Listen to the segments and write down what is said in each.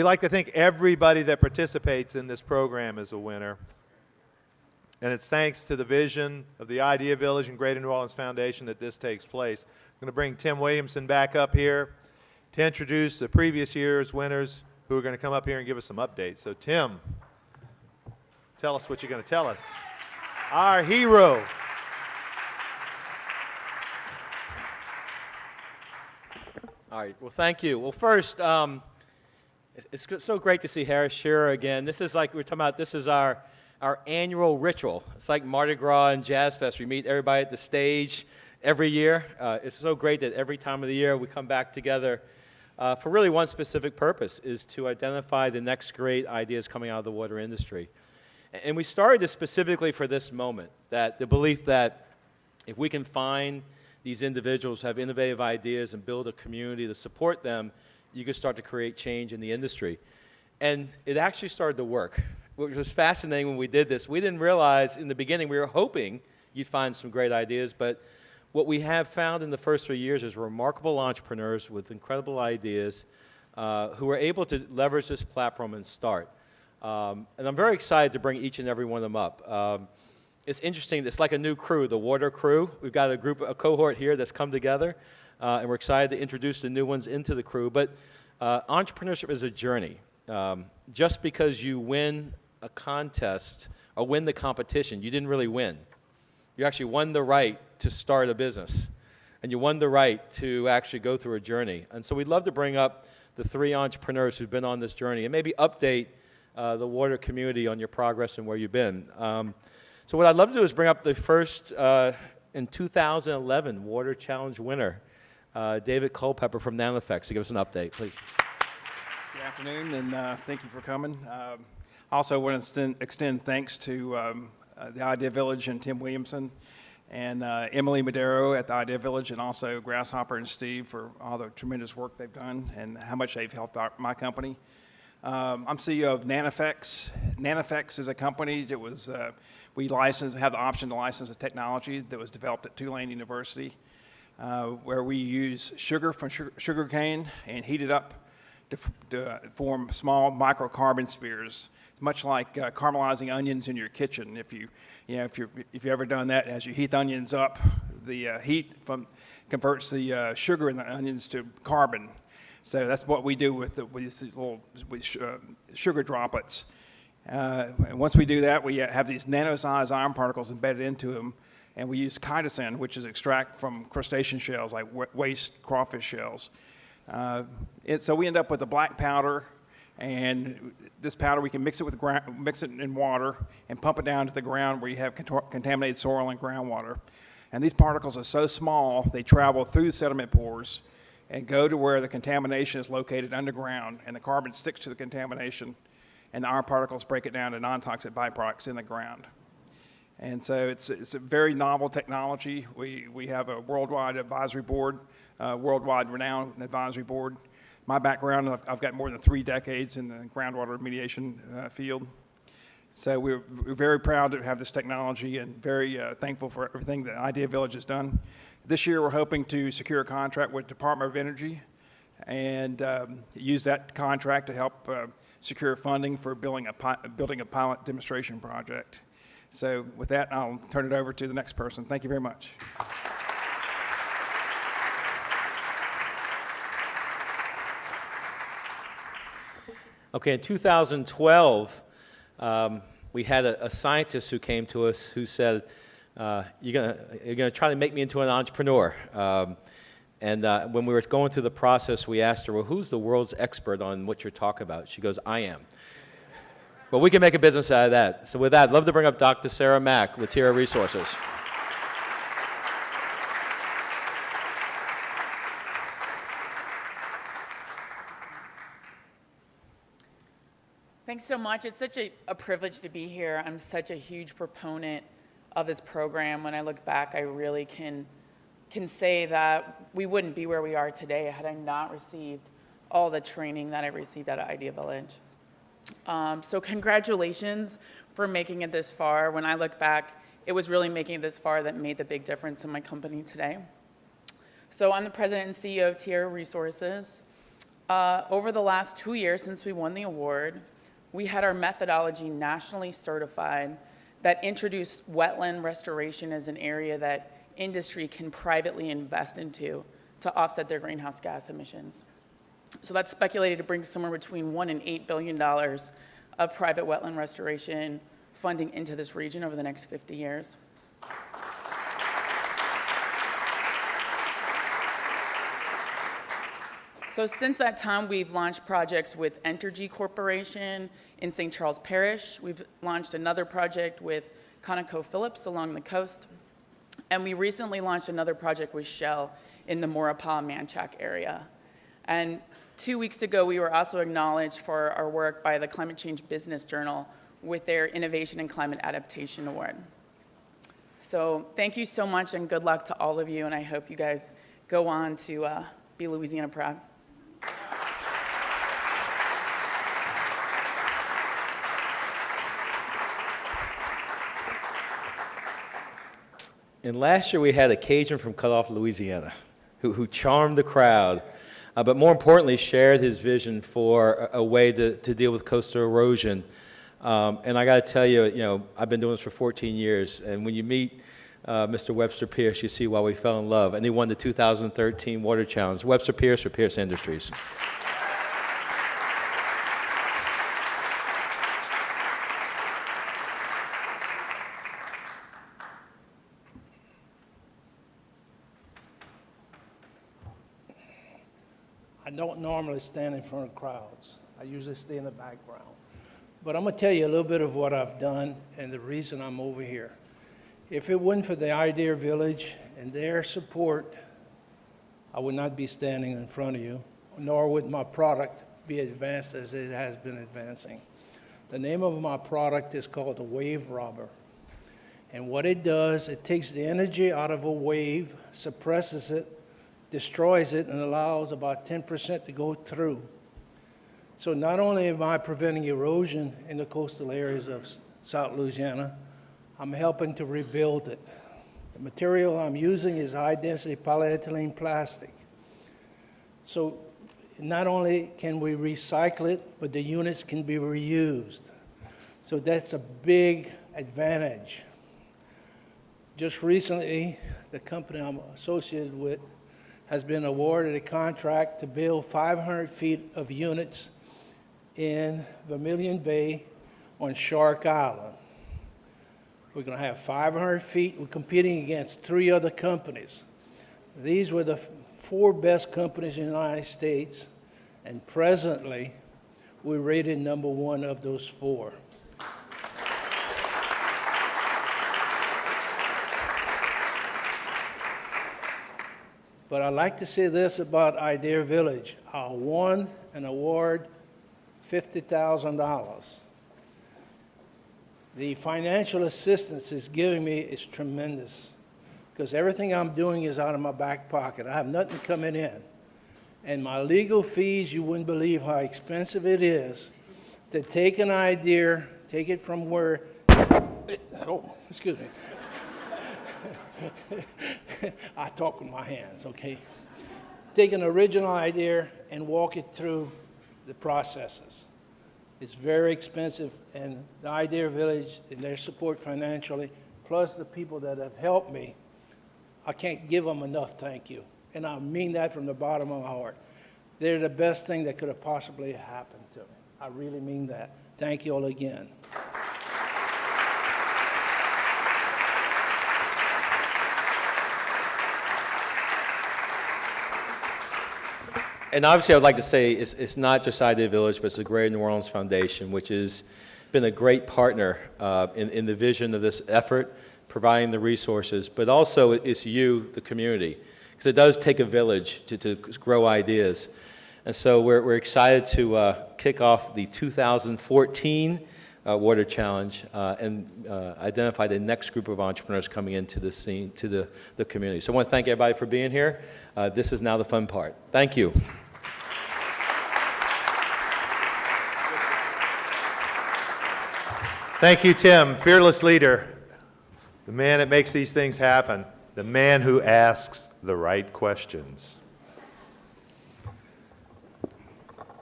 like to think everybody that participates in this program is a winner. And it's thanks to the vision of the Idea Village and Greater New Orleans Foundation that this takes place. I'm going to bring Tim Williamson back up here to introduce the previous year's winners who are going to come up here and give us some updates. So Tim, tell us what you're going to tell us. Our hero. All right, well, thank you. Well, first, it's so great to see Harry Shearer again. This is like we were talking about, this is our annual ritual. It's like Mardi Gras and Jazz Fest. We meet everybody at the stage every year. It's so great that every time of the year we come back together for really one specific purpose, is to identify the next great ideas coming out of the water industry. And we started this specifically for this moment, that the belief that if we can find these individuals who have innovative ideas and build a community to support them, you can start to create change in the industry. And it actually started to work, which was fascinating when we did this. We didn't realize in the beginning, we were hoping you'd find some great ideas, but what we have found in the first 3 years is remarkable entrepreneurs with incredible ideas who were able to leverage this platform and start. And I'm very excited to bring each and every one of them up. It's interesting, it's like a new crew, the water crew. We've got a cohort here that's come together, and we're excited to introduce the new ones into the crew. But entrepreneurship is a journey. Just because you win a contest or win the competition, you didn't really win. You actually won the right to start a business, and you won the right to actually go through a journey. And so we'd love to bring up the 3 entrepreneurs who've been on this journey and maybe update the water community on your progress and where you've been. So what I'd love to do is bring up the first, in 2011, Water Challenge winner, David Culpepper from Nanofex, to give us an update, please. Good afternoon, and thank you for coming. I also want to extend thanks to the Idea Village and Tim Williamson, and Emily Madero at the Idea Village, and also Grasshopper and Steve for all the tremendous work they've done and how much they've helped my company. I'm CEO of Nanofex. Nanofex is a company that was, we have the option to license a technology that was developed at Tulane University, where we use sugar from sugar cane and heat it up to form small microcarbon spheres, much like caramelizing onions in your kitchen. If you've ever done that, as you heat the onions up, the heat converts the sugar in the onions to carbon. So that's what we do with these little sugar droplets. And once we do that, we have these nano-sized iron particles embedded into them, and we use chitosan, which is extract from crustacean shells, like waste crawfish shells. So we end up with a black powder, and this powder we can mix it in water and pump it down to the ground where you have contaminated soil and groundwater. And these particles are so small, they travel through sediment pores and go to where the contamination is located underground, and the carbon sticks to the contamination, and the iron particles break it down to non-toxic byproducts in the ground. And so it's a very novel technology. We have a worldwide advisory board, worldwide renowned advisory board. My background, I've got more than 3 decades in the groundwater remediation field. So we're very proud to have this technology and very thankful for everything that Idea Village has done. This year we're hoping to secure a contract with the Department of Energy and use that contract to help secure funding for building a pilot demonstration project. So with that, I'll turn it over to the next person. Thank you very much. Okay, in 2012, we had a scientist who came to us who said, you're gonna try to make me into an entrepreneur. And when we were going through the process, we asked her, well, who's the world's expert on what you're talking about? She goes, I am. But we can make a business out of that. So with that, I'd love to bring up Dr. Sarah Mack with Tierra Resources. Thanks so much. It's such a privilege to be here. I'm such a huge proponent of this program. When I look back, I really can say that we wouldn't be where we are today had I not received all the training that I received at Idea Village. So congratulations for making it this far. When I look back, it was really making it this far that made the big difference in my company today. So I'm the president and CEO of Tierra Resources. Over the last 2 years since we won the award, we had our methodology nationally certified that introduced wetland restoration as an area that industry can privately invest into to offset their greenhouse gas emissions. So that's speculated to bring somewhere between $1 and $8 billion of private wetland restoration funding into this region over the next 50 years. So since that time, we've launched projects with Entergy Corporation in St. Charles Parish. We've launched another project with ConocoPhillips along the coast. And we recently launched another project with Shell in the Maurepas-Manchac area. And 2 weeks ago, we were also acknowledged for our work by the Climate Change Business Journal with their Innovation and Climate Adaptation Award. So thank you so much and good luck to all of you, and I hope you guys go on to be Louisiana proud. And last year we had a Cajun from Cutoff, Louisiana, who charmed the crowd, but more importantly shared his vision for a way to deal with coastal erosion. And I got to tell you, I've been doing this for 14 years, and when you meet Mr. Webster Pierce, you see why we fell in love. And he won the 2013 Water Challenge. Webster Pierce or Pierce Industries? I don't normally stand in front of crowds. I usually stay in the background. But I'm going to tell you a little bit of what I've done and the reason I'm over here. If it wasn't for the Idea Village and their support, I would not be standing in front of you, nor would my product be advanced as it has been advancing. The name of my product is called the Wave Robber. And what it does, it takes the energy out of a wave, suppresses it, destroys it, and allows about 10% to go through. So not only am I preventing erosion in the coastal areas of South Louisiana, I'm helping to rebuild it. The material I'm using is high-density polyethylene plastic. So not only can we recycle it, but the units can be reused. So that's a big advantage. Just recently, the company I'm associated with has been awarded a contract to build 500 feet of units in Vermilion Bay on Shark Island. We're going to have 500 feet. We're competing against 3 other companies. These were the 4 best companies in the United States, and presently, we're rated number 1 of those 4. But I'd like to say this about Idea Village. I won an award, $50,000. The financial assistance it's giving me is tremendous because everything I'm doing is out of my back pocket. I have nothing coming in. And my legal fees, you wouldn't believe how expensive it is to take an idea, take it from where, oh, excuse me. I talk with my hands, okay? Take an original idea and walk it through the processes. It's very expensive, and the Idea Village and their support financially, plus the people that have helped me, I can't give them enough thank you. And I mean that from the bottom of my heart. They're the best thing that could have possibly happened to me. I really mean that. Thank you all again. And obviously, I would like to say it's not just Idea Village, but it's the Greater New Orleans Foundation, which has been a great partner in the vision of this effort, providing the resources, but also it's you, the community, because it does take a village to grow ideas. And so we're excited to kick off the 2014 Water Challenge and identify the next group of entrepreneurs coming into the scene, to the community. So I want to thank everybody for being here. This is now the fun part. Thank you. Thank you, Tim. Fearless leader, the man that makes these things happen, the man who asks the right questions.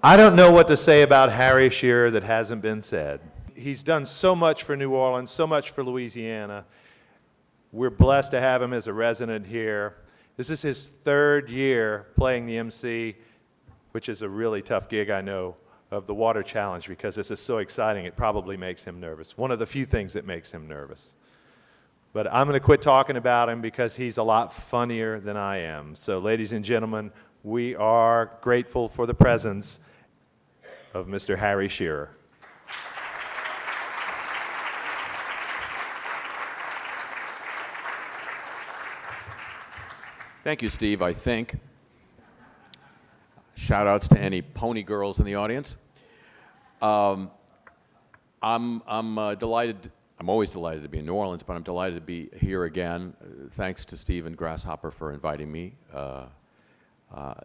I don't know what to say about Harry Shearer that hasn't been said. He's done so much for New Orleans, so much for Louisiana. We're blessed to have him as a resident here. This is his third year playing the MC, which is a really tough gig, I know, of the Water Challenge, because this is so exciting, it probably makes him nervous. One of the few things that makes him nervous. But I'm going to quit talking about him because he's a lot funnier than I am. So, ladies and gentlemen, we are grateful for the presence of Mr. Harry Shearer. Thank you, Steve, I think. Shout outs to any pony girls in the audience. I'm delighted, I'm always delighted to be in New Orleans, but I'm delighted to be here again. Thanks to Steve and Grasshopper for inviting me.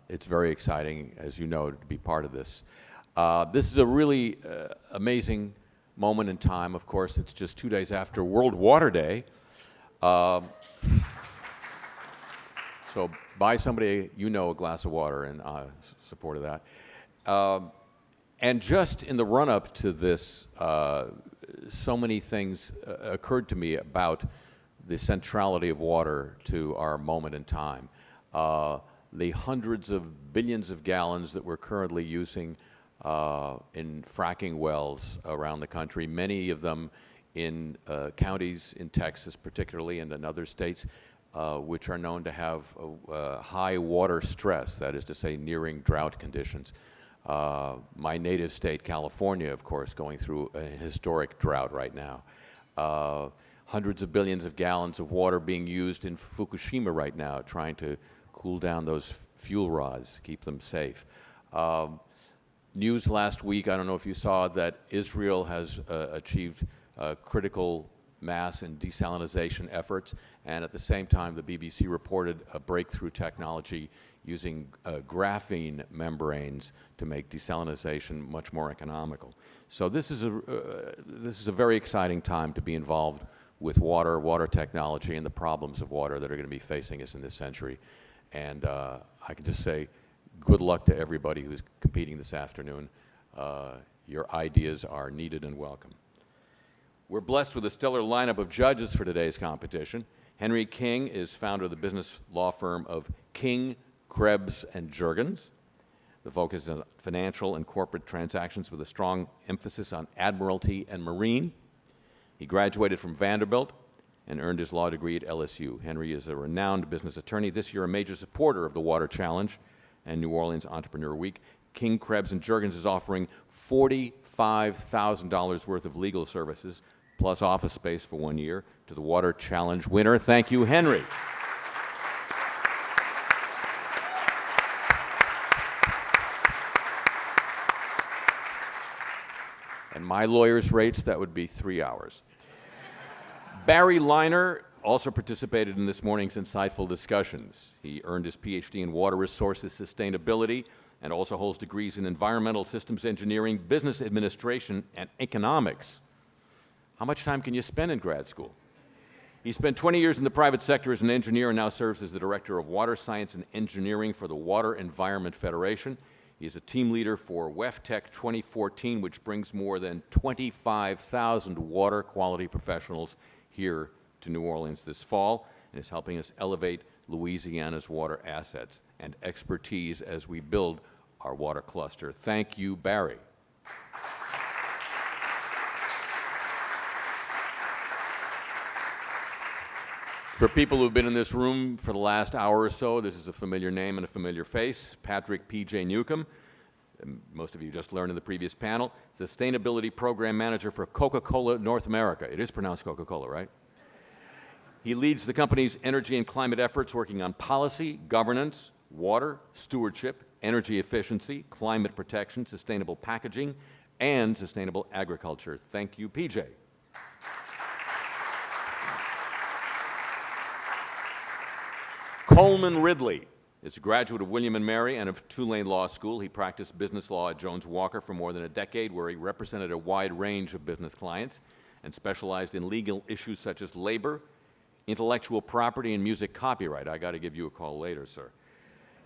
It's very exciting, as you know, to be part of this. This is a really amazing moment in time. Of course, it's just 2 days after World Water Day. So buy somebody you know a glass of water in support of that. And just in the run-up to this, so many things occurred to me about the centrality of water to our moment in time. The hundreds of billions of gallons that we're currently using in fracking wells around the country, many of them in counties in Texas particularly and in other states, which are known to have high water stress, that is to say, nearing drought conditions. My native state, California, of course, going through a historic drought right now. Hundreds of billions of gallons of water being used in Fukushima right now, trying to cool down those fuel rods, keep them safe. News last week, I don't know if you saw, that Israel has achieved critical mass in desalination efforts, and at the same time the BBC reported a breakthrough technology using graphene membranes to make desalination much more economical. So this is a very exciting time to be involved with water technology, and the problems of water that are going to be facing us in this century. And I can just say good luck to everybody who's competing this afternoon. Your ideas are needed and welcome. We're blessed with a stellar lineup of judges for today's competition. Henry King is founder of the business law firm of King, Krebs, and Juergens. The focus is on financial and corporate transactions with a strong emphasis on admiralty and marine. He graduated from Vanderbilt and earned his law degree at LSU. Henry is a renowned business attorney, this year a major supporter of the Water Challenge and New Orleans Entrepreneur Week. King, Krebs, and Juergens is offering $45,000 worth of legal services plus office space for 1 year to the Water Challenge winner. Thank you, Henry. And my lawyer's rates, that would be 3 hours. Barry Liner also participated in this morning's insightful discussions. He earned his PhD in water resources sustainability and also holds degrees in environmental systems engineering, business administration, and economics. How much time can you spend in grad school? He spent 20 years in the private sector as an engineer and now serves as the Director of Water Science and Engineering for the Water Environment Federation. He is a team leader for WEFTEC 2014, which brings more than 25,000 water quality professionals here to New Orleans this fall and is helping us elevate Louisiana's water assets and expertise as we build our water cluster. Thank you, Barry. For people who've been in this room for the last hour or so, this is a familiar name and a familiar face, Patrick P.J. Newcomb. Most of you just learned in the previous panel, Sustainability Program Manager for Coca-Cola North America. It is pronounced Coca-Cola, right? He leads the company's energy and climate efforts, working on policy, governance, water, stewardship, energy efficiency, climate protection, sustainable packaging, and sustainable agriculture. Thank you, PJ. Coleman Ridley is a graduate of William & Mary and of Tulane Law School. He practiced business law at Jones Walker for more than a decade, where he represented a wide range of business clients and specialized in legal issues such as labor, intellectual property, and music copyright. I got to give you a call later, sir.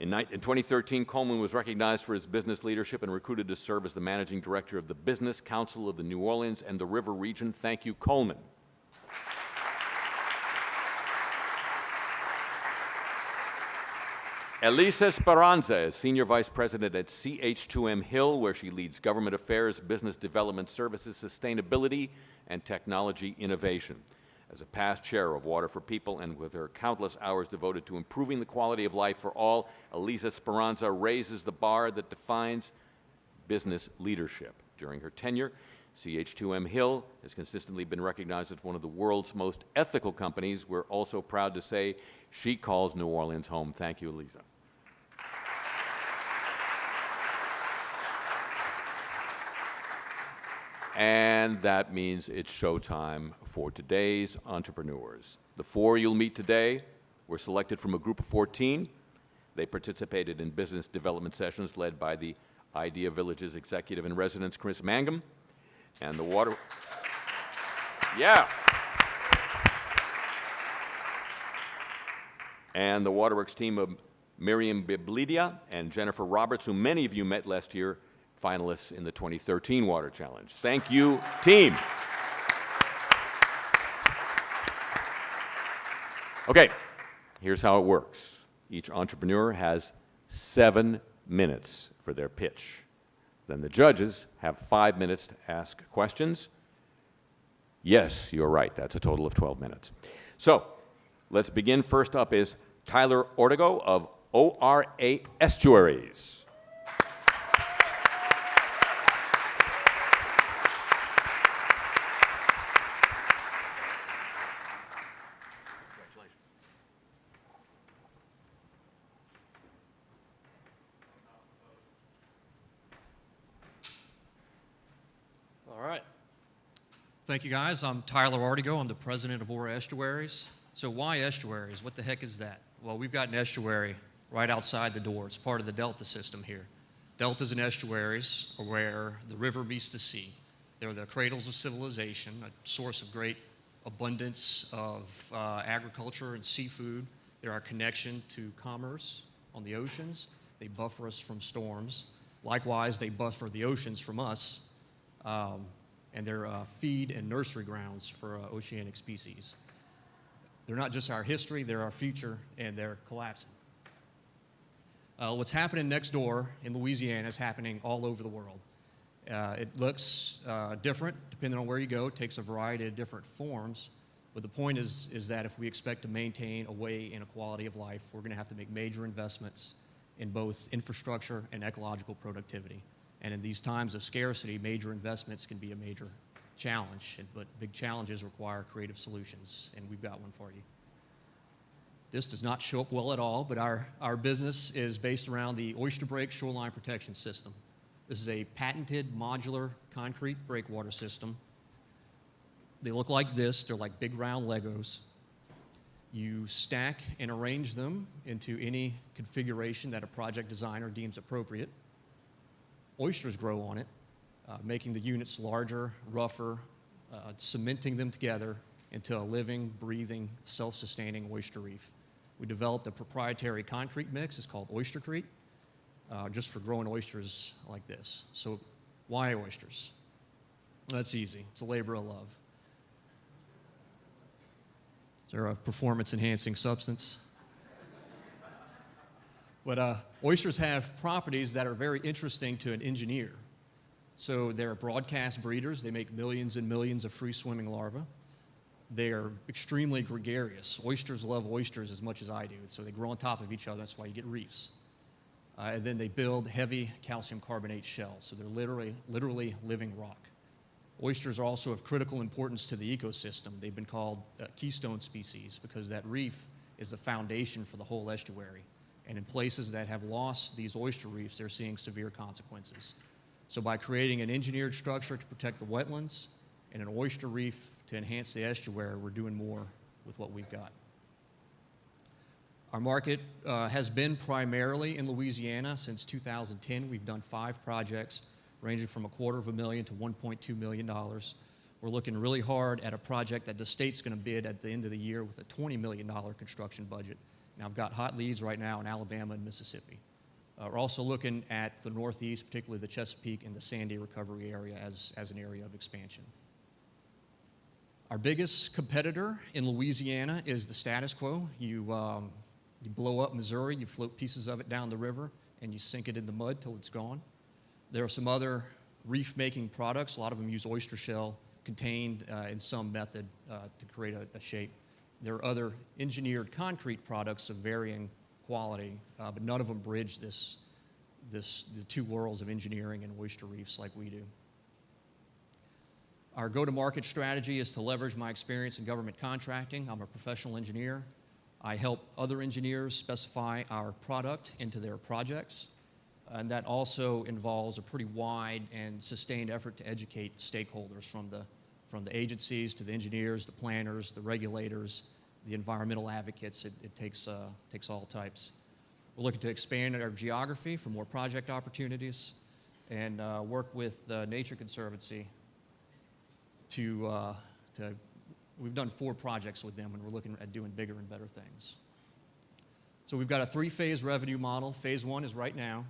In 2013, Coleman was recognized for his business leadership and recruited to serve as the managing director of the Business Council of the New Orleans and the River Region. Thank you, Coleman. Elisa Speranza is Senior Vice President at CH2M Hill, where she leads government affairs, business development services, sustainability, and technology innovation. As a past chair of Water for People and with her countless hours devoted to improving the quality of life for all, Elisa Speranza raises the bar that defines business leadership. During her tenure, CH2M Hill has consistently been recognized as one of the world's most ethical companies. We're also proud to say she calls New Orleans home. Thank you, Elisa. And that means it's showtime for today's entrepreneurs. The four you'll meet today were selected from a group of 14. They participated in business development sessions led by the Idea Village's executive in residence, Chris Mangum, and the water. Yeah. And the Waterworks team of Miriam Biblidia and Jennifer Roberts, who many of you met last year, finalists in the 2013 Water Challenge. Thank you, team. Okay, here's how it works. Each entrepreneur has 7 minutes for their pitch. Then the judges have 5 minutes to ask questions. Yes, you're right, that's a total of 12 minutes. So, let's begin. First up is Tyler Ortego of ORA Estuaries. All right. Thank you, guys. I'm Tyler Ortego. I'm the president of ORA Estuaries. So why estuaries? What the heck is that? Well, we've got an estuary right outside the door. It's part of the delta system here. Deltas and estuaries are where the river meets the sea. They're the cradles of civilization, a source of great abundance of agriculture and seafood. They're our connection to commerce on the oceans. They buffer us from storms. Likewise, they buffer the oceans from us. And they're feed and nursery grounds for oceanic species. They're not just our history, they're our future, and they're collapsing. What's happening next door in Louisiana is happening all over the world. It looks different depending on where you go. It takes a variety of different forms. But the point is that if we expect to maintain a way in a quality of life, we're going to have to make major investments in both infrastructure and ecological productivity. And in these times of scarcity, major investments can be a major challenge, but big challenges require creative solutions, and we've got one for you. This does not show up well at all, but our business is based around the Oyster Break Shoreline Protection System. This is a patented modular concrete breakwater system. They look like this. They're like big round Legos. You stack and arrange them into any configuration that a project designer deems appropriate. Oysters grow on it, making the units larger, rougher, cementing them together into a living, breathing, self-sustaining oyster reef. We developed a proprietary concrete mix. It's called Oystercrete, just for growing oysters like this. So why oysters? That's easy. It's a labor of love. Is there a performance-enhancing substance? But oysters have properties that are very interesting to an engineer. So they're broadcast breeders. They make millions and millions of free-swimming larvae. They are extremely gregarious. Oysters love oysters as much as I do, so they grow on top of each other. That's why you get reefs. And then they build heavy calcium carbonate shells, so they're literally living rock. Oysters are also of critical importance to the ecosystem. They've been called keystone species because that reef is the foundation for the whole estuary. And in places that have lost these oyster reefs, they're seeing severe consequences. So by creating an engineered structure to protect the wetlands and an oyster reef to enhance the estuary, we're doing more with what we've got. Our market has been primarily in Louisiana since 2010. We've done 5 projects ranging from $250,000 to $1.2 million. We're looking really hard at a project that the state's going to bid at the end of the year with a $20 million construction budget. Now, I've got hot leads right now in Alabama and Mississippi. We're also looking at the Northeast, particularly the Chesapeake and the Sandy recovery area as an area of expansion. Our biggest competitor in Louisiana is the status quo. You blow up Missouri, you float pieces of it down the river, and you sink it in the mud till it's gone. There are some other reef-making products. A lot of them use oyster shell contained in some method to create a shape. There are other engineered concrete products of varying quality, but none of them bridge the two worlds of engineering and oyster reefs like we do. Our go-to-market strategy is to leverage my experience in government contracting. I'm a professional engineer. I help other engineers specify our product into their projects, and that also involves a pretty wide and sustained effort to educate stakeholders from the agencies to the engineers, the planners, the regulators, the environmental advocates. It takes all types. We're looking to expand our geography for more project opportunities and work with the Nature Conservancy we've done 4 projects with them, and we're looking at doing bigger and better things. So we've got a 3-phase revenue model. Phase 1 is right now.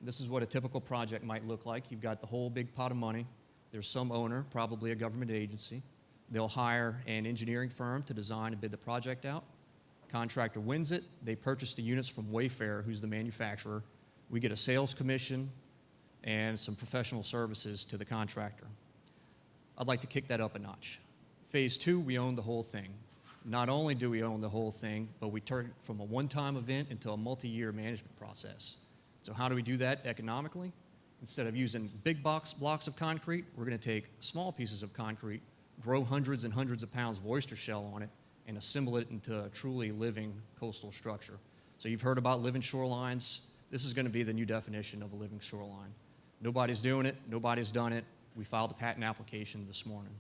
This is what a typical project might look like. You've got the whole big pot of money. There's some owner, probably a government agency. They'll hire an engineering firm to design and bid the project out. Contractor wins it. They purchase the units from Wayfair, who's the manufacturer. We get a sales commission and some professional services to the contractor. I'd like to kick that up a notch. Phase 2, we own the whole thing. Not only do we own the whole thing, but we turn it from a one-time event into a multi-year management process. So how do we do that economically? Instead of using big blocks of concrete, we're going to take small pieces of concrete, grow hundreds and hundreds of pounds of oyster shell on it, and assemble it into a truly living coastal structure. So you've heard about living shorelines. This is going to be the new definition of a living shoreline. Nobody's doing it. Nobody's done it. We filed a patent application this morning.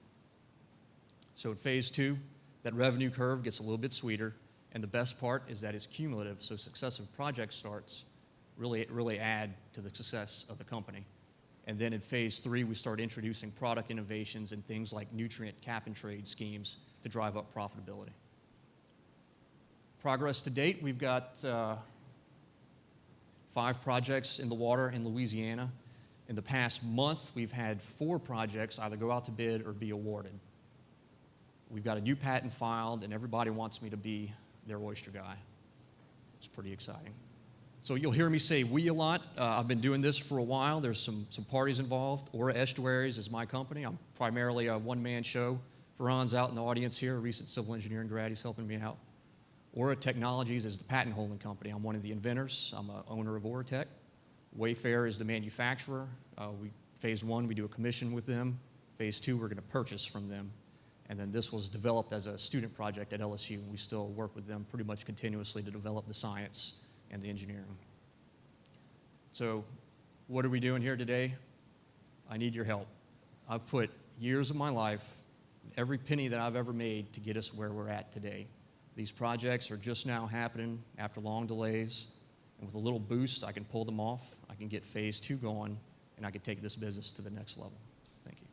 So in phase 2, that revenue curve gets a little bit sweeter, and the best part is that it's cumulative, so successive project starts really add to the success of the company. And then in phase 3, we start introducing product innovations and things like nutrient cap and trade schemes to drive up profitability. Progress to date, we've got 5 projects in the water in Louisiana. In the past month, we've had 4 projects either go out to bid or be awarded. We've got a new patent filed, and everybody wants me to be their oyster guy. It's pretty exciting. So you'll hear me say we a lot. I've been doing this for a while. There's some parties involved. Aura Estuaries is my company. I'm primarily a one-man show. Farhan's out in the audience here, a recent civil engineering grad. He's helping me out. Aura Technologies is the patent holding company. I'm one of the inventors. I'm an owner of Auratech. Wayfair is the manufacturer. Phase 1, we do a commission with them. Phase 2, we're going to purchase from them. And then this was developed as a student project at LSU, and we still work with them pretty much continuously to develop the science and the engineering. So what are we doing here today? I need your help. I've put years of my life, every penny that I've ever made to get us where we're at today. These projects are just now happening after long delays, and with a little boost, I can pull them off, I can get phase 2 going, and I can take this business to the next level. Thank you.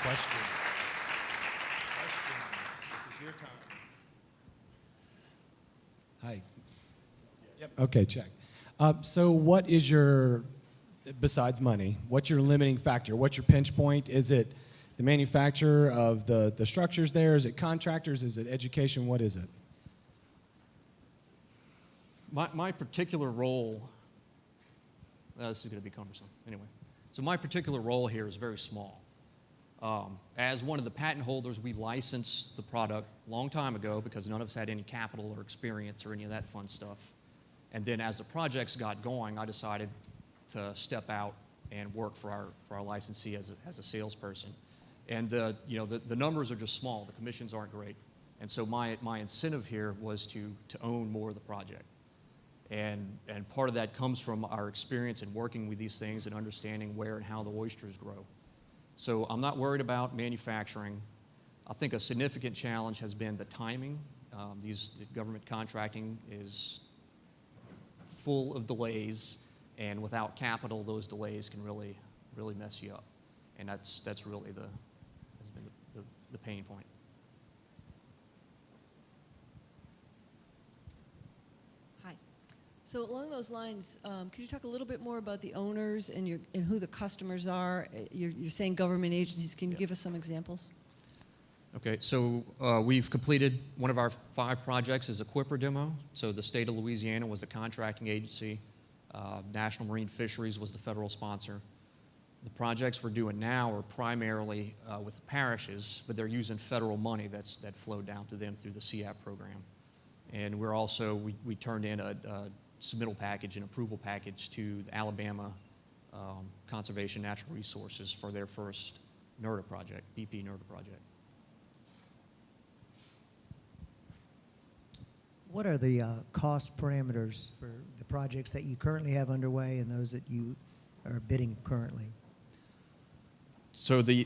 Questions? This is your time. Hi. Yep. Okay, check. So what is your, besides money, what's your limiting factor? What's your pinch point? Is it the manufacturer of the structures there? Is it contractors? Is it education? What is it? My particular role, this is going to be cumbersome. Anyway, so my particular role here is very small. As one of the patent holders, we licensed the product a long time ago because none of us had any capital or experience or any of that fun stuff. And then as the projects got going, I decided to step out and work for our licensee as a salesperson. And the numbers are just small. The commissions aren't great. And so my incentive here was to own more of the project. And part of that comes from our experience in working with these things and understanding where and how the oysters grow. So I'm not worried about manufacturing. I think a significant challenge has been the timing. The government contracting is full of delays, And without capital, those delays can really, really mess you up. And that's really has been the pain point. Hi. So along those lines, could you talk a little bit more about the owners and who the customers are? You're saying government agencies. Can you give us some examples? Okay, so we've completed one of our 5 projects is a Culpepper demo. So the state of Louisiana was the contracting agency. National Marine Fisheries was the federal sponsor. The projects we're doing now are primarily with the parishes, but they're using federal money that flowed down to them through the CAP program. And we're also, we turned in a submittal package, an approval package to the Alabama Conservation Natural Resources for their first NERDA project, BP NERDA project. What are the cost parameters for the projects that you currently have underway and those that you are bidding currently? So the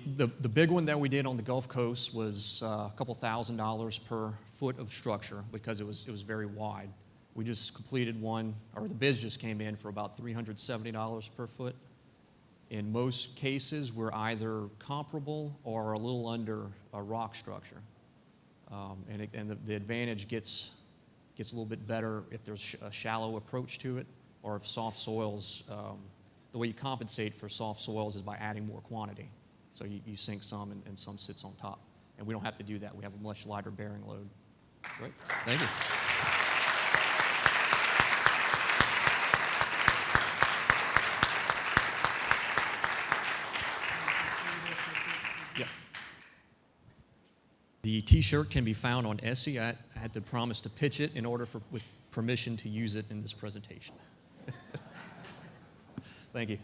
big one that we did on the Gulf Coast was a couple $1,000s per foot of structure because it was very wide. We just completed one, or the bids just came in for about $370 per foot. In most cases, we're either comparable or a little under a rock structure. And the advantage gets a little bit better if there's a shallow approach to it, or if soft soils, the way you compensate for soft soils is by adding more quantity. So you sink some and some sits on top. And we don't have to do that. We have a much lighter bearing load. Great, thank you. Yeah. The T-shirt can be found on Etsy. I had to promise to pitch it in order with permission to use it in this presentation. Thank you.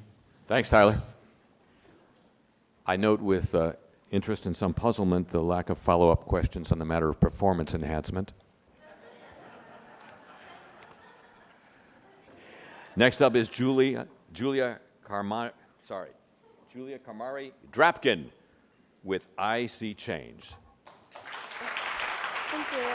Thanks, Tyler. I note with interest and some puzzlement the lack of follow-up questions on the matter of performance enhancement. Next up is Julia Kumari-Drapkin with I See Change. Thank you.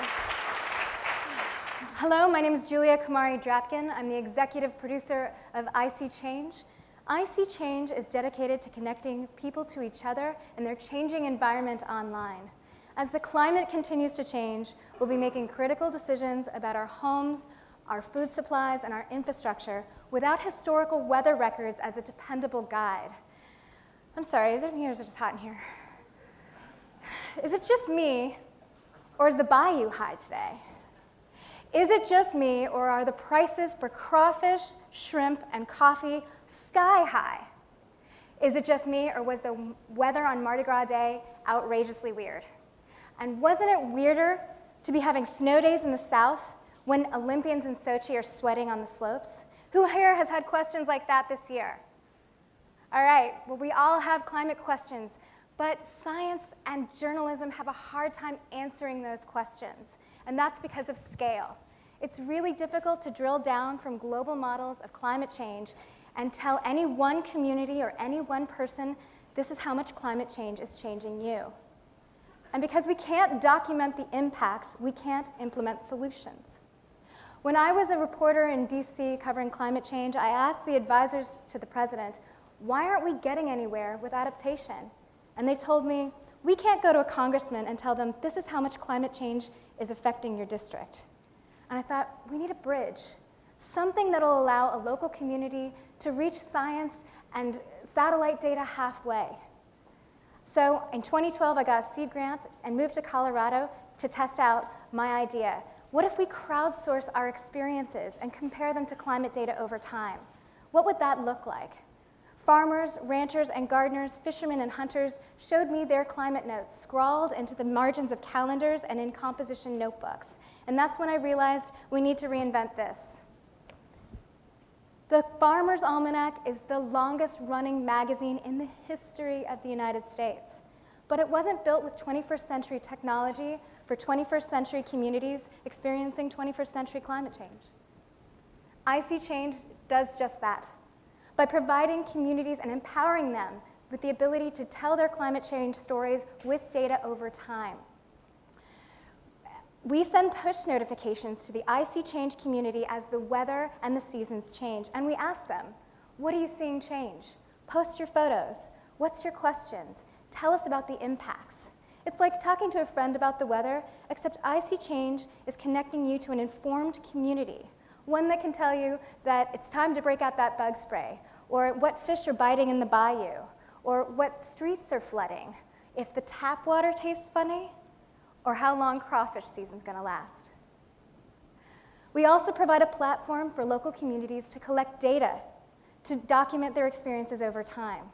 Hello, my name is Julia Kumari-Drapkin. I'm the executive producer of I See Change. I See Change is dedicated to connecting people to each other and their changing environment online. As the climate continues to change, we'll be making critical decisions about our homes, our food supplies, and our infrastructure without historical weather records as a dependable guide. I'm sorry, is it me or is it just hot in here? Is it just me, or is the bayou high today? Is it just me, or are the prices for crawfish, shrimp, and coffee sky high? Is it just me, or was the weather on Mardi Gras Day outrageously weird? And wasn't it weirder to be having snow days in the South when Olympians in Sochi are sweating on the slopes? Who here has had questions like that this year? All right, well, we all have climate questions, but science and journalism have a hard time answering those questions, and that's because of scale. It's really difficult to drill down from global models of climate change and tell any one community or any one person, this is how much climate change is changing you. And because we can't document the impacts, we can't implement solutions. When I was a reporter in DC covering climate change, I asked the advisors to the president, why aren't we getting anywhere with adaptation? And they told me, we can't go to a congressman and tell them, this is how much climate change is affecting your district. And I thought, we need a bridge, something that will allow a local community to reach science and satellite data halfway. So in 2012, I got a seed grant and moved to Colorado to test out my idea. What if we crowdsource our experiences and compare them to climate data over time? What would that look like? Farmers, ranchers, and gardeners, fishermen, and hunters showed me their climate notes scrawled into the margins of calendars and in composition notebooks. And that's when I realized we need to reinvent this. The Farmer's Almanac is the longest running magazine in the history of the United States. But it wasn't built with 21st century technology for 21st century communities experiencing 21st century climate change. I See Change does just that. By providing communities and empowering them with the ability to tell their climate change stories with data over time. We send push notifications to the IC Change community as the weather and the seasons change, and we ask them, what are you seeing change? Post your photos. What's your questions? Tell us about the impacts. It's like talking to a friend about the weather, except IC Change is connecting you to an informed community, one that can tell you that it's time to break out that bug spray, or what fish are biting in the bayou, or what streets are flooding, if the tap water tastes funny, or how long crawfish season's gonna last. We also provide a platform for local communities to collect data, to document their experiences over time.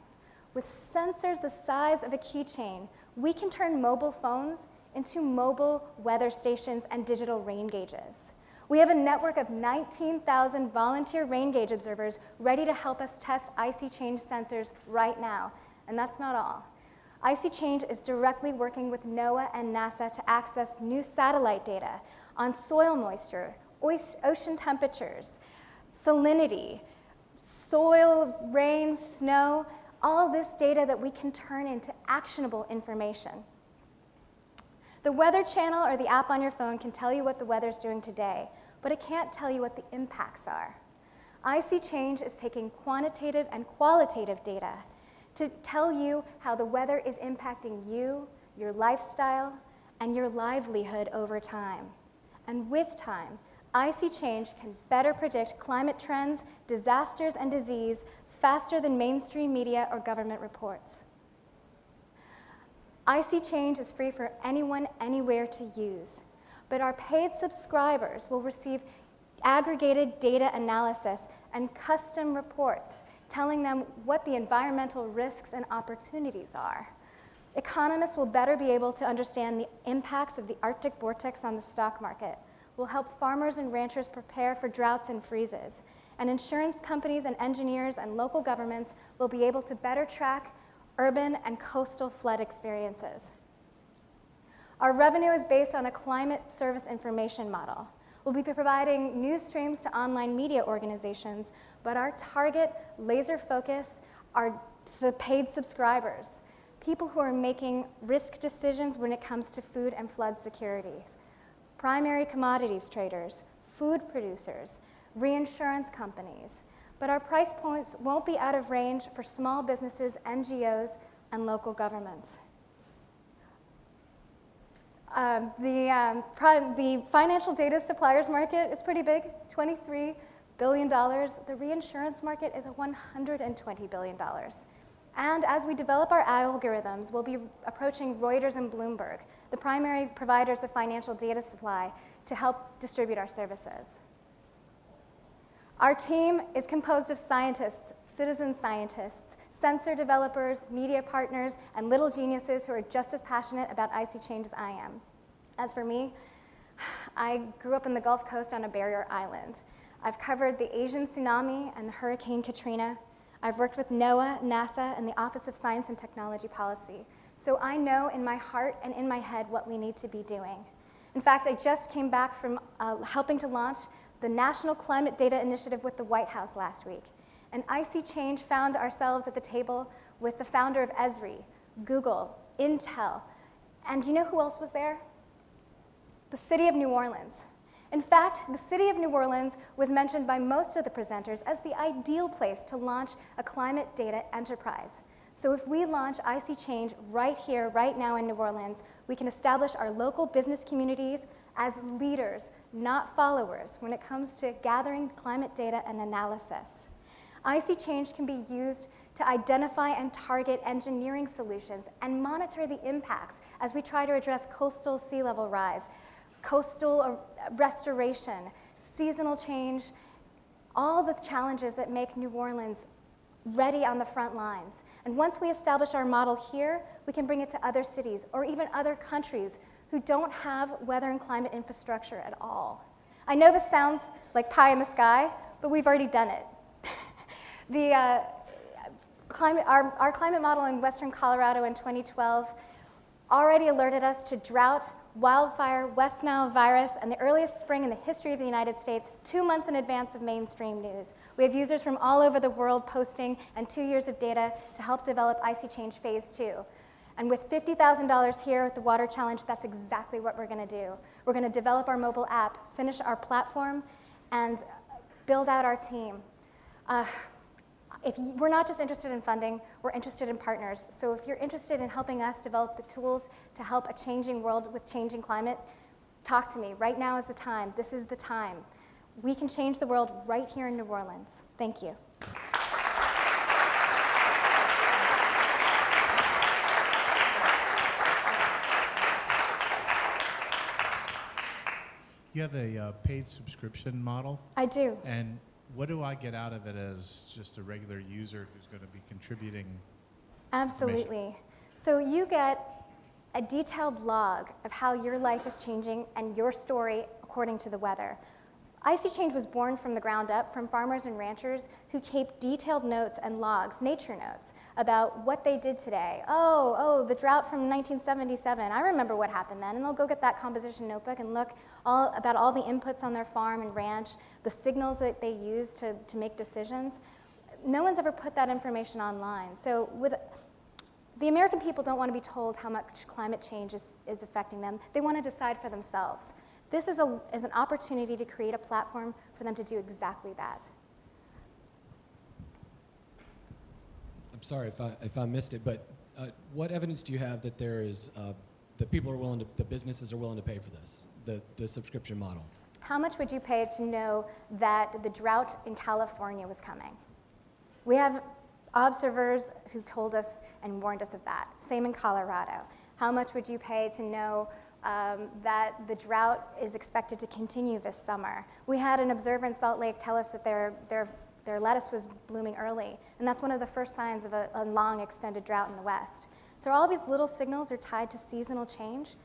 With sensors the size of a keychain, we can turn mobile phones into mobile weather stations and digital rain gauges. We have a network of 19,000 volunteer rain gauge observers ready to help us test IC Change sensors right now, and that's not all. IC Change is directly working with NOAA and NASA to access new satellite data on soil moisture, ocean temperatures, salinity, soil, rain, snow, all this data that we can turn into actionable information. The Weather Channel or the app on your phone can tell you what the weather's doing today, but it can't tell you what the impacts are. IC Change is taking quantitative and qualitative data to tell you how the weather is impacting you, your lifestyle, and your livelihood over time. And with time, IC Change can better predict climate trends, disasters, and disease faster than mainstream media or government reports. IC Change is free for anyone, anywhere to use, but our paid subscribers will receive aggregated data analysis and custom reports telling them what the environmental risks and opportunities are. Economists will better be able to understand the impacts of the Arctic vortex on the stock market, will help farmers and ranchers prepare for droughts and freezes, and insurance companies and engineers and local governments will be able to better track urban and coastal flood experiences. Our revenue is based on a climate service information model. We'll be providing news streams to online media organizations, but our target laser focus are paid subscribers, people who are making risk decisions when it comes to food and flood securities, primary commodities traders, food producers, reinsurance companies. But our price points won't be out of range for small businesses, NGOs, and local governments. The financial data suppliers market is pretty big, $23 billion. The reinsurance market is $120 billion. And as we develop our algorithms, we'll be approaching Reuters and Bloomberg, the primary providers of financial data supply, to help distribute our services. Our team is composed of scientists, citizen scientists, sensor developers, media partners, and little geniuses who are just as passionate about IC Change as I am. As for me, I grew up in the Gulf Coast on a barrier island. I've covered the Asian tsunami and Hurricane Katrina. I've worked with NOAA, NASA, and the Office of Science and Technology Policy. So I know in my heart and in my head what we need to be doing. In fact, I just came back from helping to launch the National Climate Data Initiative with the White House last week. And IC Change found ourselves at the table with the founder of Esri, Google, Intel, and you know who else was there? The city of New Orleans. In fact, the city of New Orleans was mentioned by most of the presenters as the ideal place to launch a climate data enterprise. So if we launch IC Change right here, right now in New Orleans, we can establish our local business communities as leaders, not followers, when it comes to gathering climate data and analysis. IC Change can be used to identify and target engineering solutions and monitor the impacts as we try to address coastal sea level rise, coastal restoration, seasonal change, all the challenges that make New Orleans ready on the front lines. And once we establish our model here, we can bring it to other cities or even other countries who don't have weather and climate infrastructure at all. I know this sounds like pie in the sky, but we've already done it. Our climate model in Western Colorado in 2012 already alerted us to drought, wildfire, West Nile virus, and the earliest spring in the history of the United States 2 months in advance of mainstream news. We have users from all over the world posting and 2 years of data to help develop IC Change Phase 2. And with $50,000 here at the Water Challenge, that's exactly what we're going to do. We're going to develop our mobile app, finish our platform, and build out our team. We're not just interested in funding, we're interested in partners. So if you're interested in helping us develop the tools to help a changing world with changing climate, talk to me. Right now is the time. This is the time. We can change the world right here in New Orleans. Thank you. You have a paid subscription model, I do. and what do I get out of it as just a regular user who's going to be contributing? Absolutely. So you get a detailed log of how your life is changing and your story according to the weather. Icy Change was born from the ground up from farmers and ranchers who kept detailed notes and logs, nature notes, about what they did today. Oh, the drought from 1977. I remember what happened then. And they'll go get that composition notebook and look about all the inputs on their farm and ranch, the signals that they use to make decisions. No one's ever put that information online. So the American people don't want to be told how much climate change is affecting them. They want to decide for themselves. This is an opportunity to create a platform for them to do exactly that. I'm sorry if I missed it, but what evidence do you have that there is that people are willing to, the businesses are willing to pay for this, the subscription model? How much would you pay to know that the drought in California was coming? We have observers who told us and warned us of that. Same in Colorado. How much would you pay to know that the drought is expected to continue this summer? We had an observer in Salt Lake tell us that their lettuce was blooming early, and that's one of the first signs of a long extended drought in the West. So all these little signals are tied to seasonal change,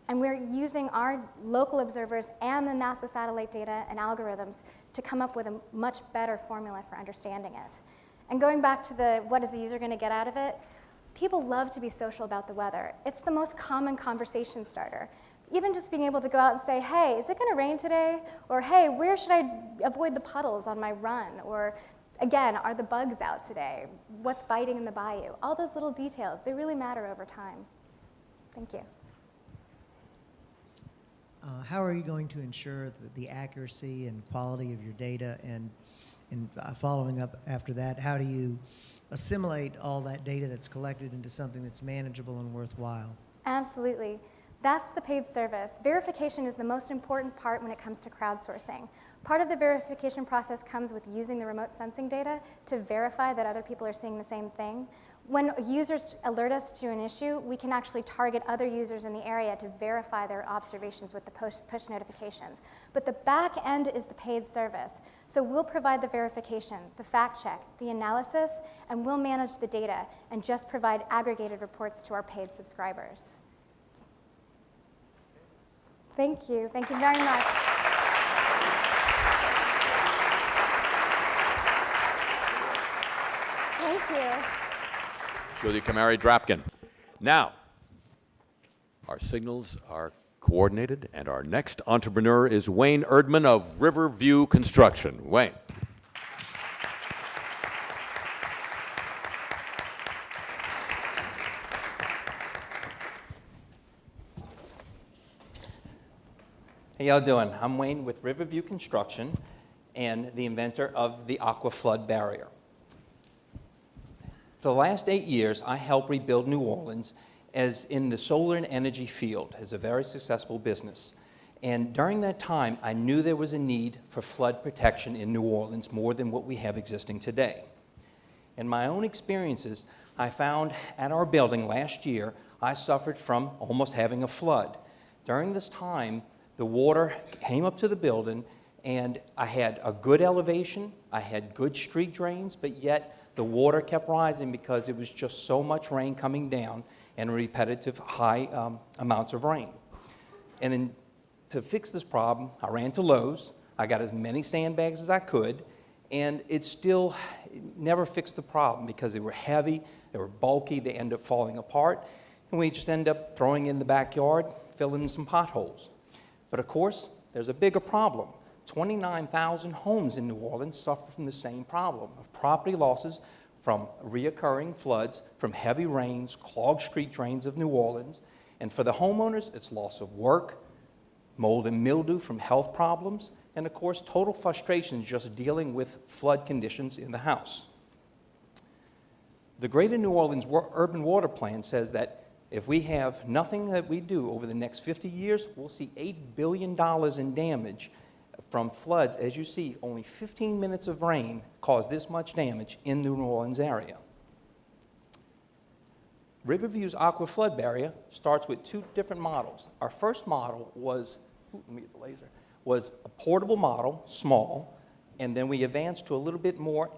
and we're using our local observers and the NASA satellite data and algorithms to come up with a much better formula for understanding it. And going back to what is the user going to get out of it, people love to be social about the weather. It's the most common conversation starter. Even just being able to go out and say, hey, is it going to rain today? Or hey, where should I avoid the puddles on my run? Or again, are the bugs out today? What's biting in the bayou? All those little details, they really matter over time. Thank you. How are you going to ensure the accuracy and quality of your data? And following up after that, how do you assimilate all that data that's collected into something that's manageable and worthwhile? Absolutely. That's the paid service. Verification is the most important part when it comes to crowdsourcing. Part of the verification process comes with using the remote sensing data to verify that other people are seeing the same thing. When users alert us to an issue, we can actually target other users in the area to verify their observations with the push notifications. But the back end is the paid service. So we'll provide the verification, the fact check, the analysis, and we'll manage the data and just provide aggregated reports to our paid subscribers. Thank you. Thank you very much. Thank you. Julia Kumari-Drapkin. Now, our signals are coordinated, and our next entrepreneur is Wayne Erdman of Riverview Construction. Wayne. How y'all doing? I'm Wayne with Riverview Construction and the inventor of the Aqua Flood Barrier. For the last 8 years, I helped rebuild New Orleans as in the solar and energy field as a very successful business. And during that time, I knew there was a need for flood protection in New Orleans more than what we have existing today. In my own experiences, I found at our building last year, I suffered from almost having a flood. During this time, the water came up to the building, and I had a good elevation, I had good street drains, but yet the water kept rising because it was just so much rain coming down and repetitive high amounts of rain. And to fix this problem, I ran to Lowe's, I got as many sandbags as I could, and it still never fixed the problem because they were heavy, they were bulky, they ended up falling apart, and we just ended up throwing in the backyard, filling in some potholes. But of course, there's a bigger problem. 29,000 homes in New Orleans suffer from the same problem of property losses from reoccurring floods, from heavy rains, clogged street drains of New Orleans. And for the homeowners, it's loss of work, mold and mildew from health problems, and of course, total frustration just dealing with flood conditions in the house. The Greater New Orleans Urban Water Plan says that if we have nothing that we do over the next 50 years, we'll see $8 billion in damage from floods. As you see, only 15 minutes of rain caused this much damage in the New Orleans area. Riverview's aqua flood barrier starts with two different models. Our first model was, let me get the laser, was a portable model, small, and then we advanced to a little bit more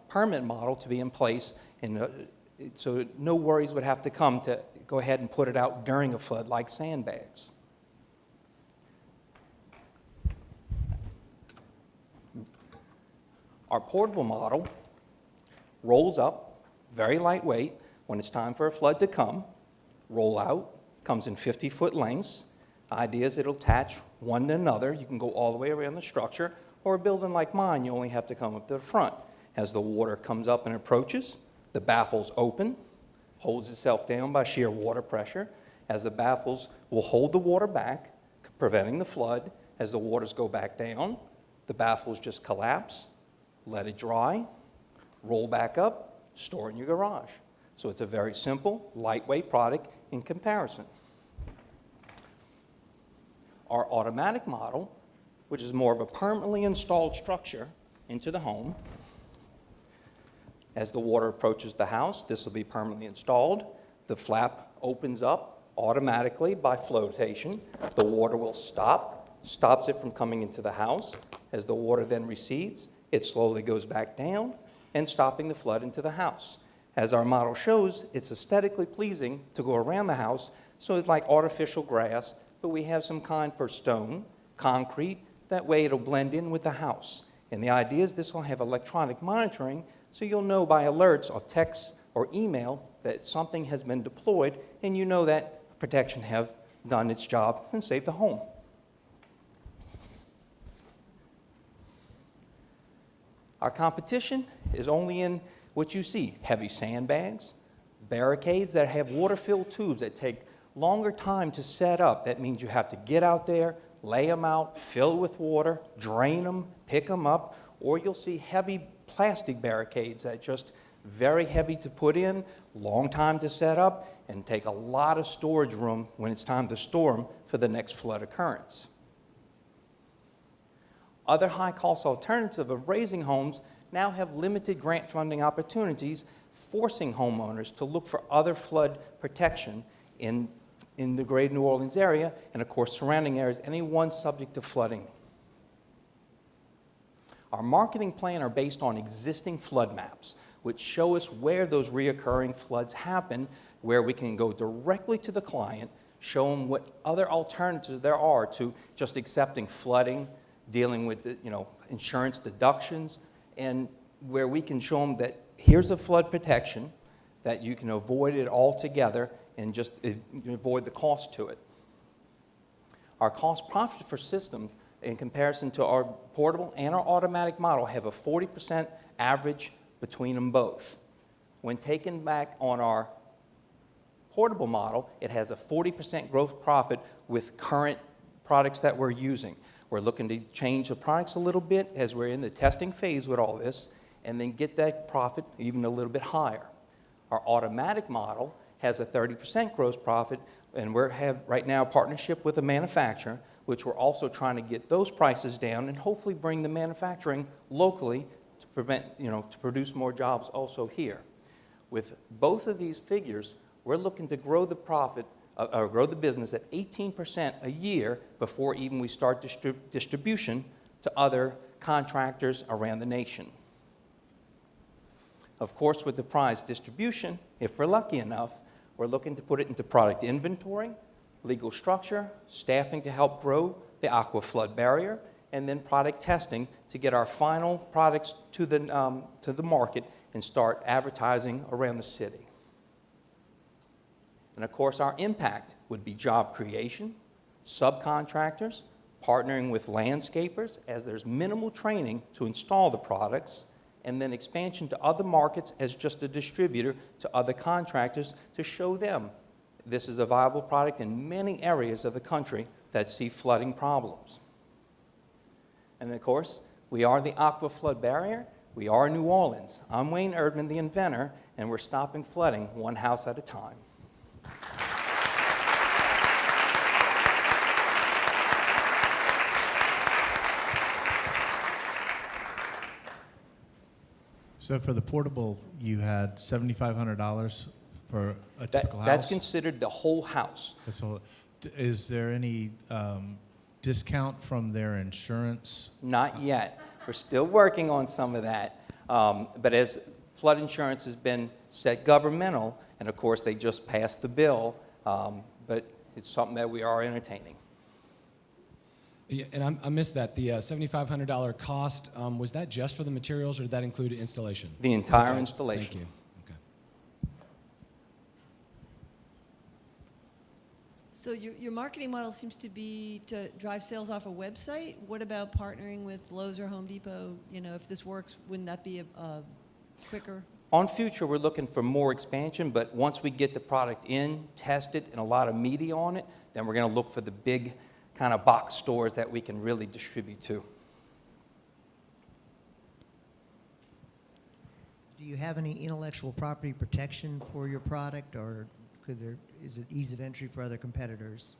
permanent model to be in place, and so no worries would have to come to go ahead and put it out during a flood like sandbags. Our portable model rolls up, very lightweight, when it's time for a flood to come, roll out, comes in 50-foot lengths. Idea is it'll attach one to another. You can go all the way around the structure, or a building like mine, you only have to come up to the front. As the water comes up and approaches, the baffles open, holds itself down by sheer water pressure. As the baffles will hold the water back, preventing the flood. As the waters go back down, the baffles just collapse, let it dry, roll back up, store in your garage. So it's a very simple, lightweight product in comparison. Our automatic model, which is more of a permanently installed structure into the home. As the water approaches the house, this will be permanently installed. The flap opens up automatically by flotation. The water will stops it from coming into the house. As the water then recedes, it slowly goes back down and stopping the flood into the house. As our model shows, it's aesthetically pleasing to go around the house, so it's like artificial grass, but we have some kind for stone, concrete, that way it'll blend in with the house. And the idea is this will have electronic monitoring, so you'll know by alerts or text or email that something has been deployed, and you know that protection have done its job and saved the home. Our competition is only in what you see, heavy sandbags, barricades that have water-filled tubes that take longer time to set up. That means you have to get out there, lay them out, fill with water, drain them, pick them up, or you'll see heavy plastic barricades that just very heavy to put in, long time to set up, and take a lot of storage room when it's time to store them for the next flood occurrence. Other high-cost alternatives of raising homes now have limited grant funding opportunities, forcing homeowners to look for other flood protection in the Greater New Orleans area, and of course surrounding areas, anyone subject to flooding. Our marketing plan are based on existing flood maps, which show us where those reoccurring floods happen, where we can go directly to the client, show them what other alternatives there are to just accepting flooding, dealing with the, insurance deductions, and where we can show them that here's a flood protection, that you can avoid it altogether and just avoid the cost to it. Our cost profit for systems in comparison to our portable and our automatic model have a 40% average between them both. When taken back on our portable model, it has a 40% gross profit with current products that we're using. We're looking to change the products a little bit as we're in the testing phase with all this, and then get that profit even a little bit higher. Our automatic model has a 30% gross profit, and we have right now a partnership with a manufacturer, which we're also trying to get those prices down and hopefully bring the manufacturing locally to to produce more jobs also here. With both of these figures, we're looking to grow the profit or grow the business at 18% a year before even we start distribution to other contractors around the nation. Of course, with the prize distribution, if we're lucky enough, we're looking to put it into product inventory, legal structure, staffing to help grow the aqua flood barrier, and then product testing to get our final products to the market and start advertising around the city. And of course, our impact would be job creation, subcontractors, partnering with landscapers as there's minimal training to install the products, and then expansion to other markets as just a distributor to other contractors to show them this is a viable product in many areas of the country that see flooding problems. And of course, we are the aqua flood barrier. We are New Orleans. I'm Wayne Erdman, the inventor, and we're stopping flooding one house at a time. So for the portable, you had $7,500 for a typical house? That's considered the whole house. That's all. Is there any discount from their insurance? Not yet. We're still working on some of that. But as flood insurance has been set governmental, and of course they just passed the bill, but it's something that we are entertaining. Yeah, and I missed that. The $7,500 cost, was that just for the materials, or did that include installation? The entire Okay, installation. Thank you. Okay. So your marketing model seems to be to drive sales off a website. What about partnering with Lowe's or Home Depot? You know, if this works, wouldn't that be a quicker? On future, we're looking for more expansion, but once we get the product in, tested, and a lot of media on it, then we're going to look for the big kind of box stores that we can really distribute to. Do you have any intellectual property protection for your product, or is it ease of entry for other competitors?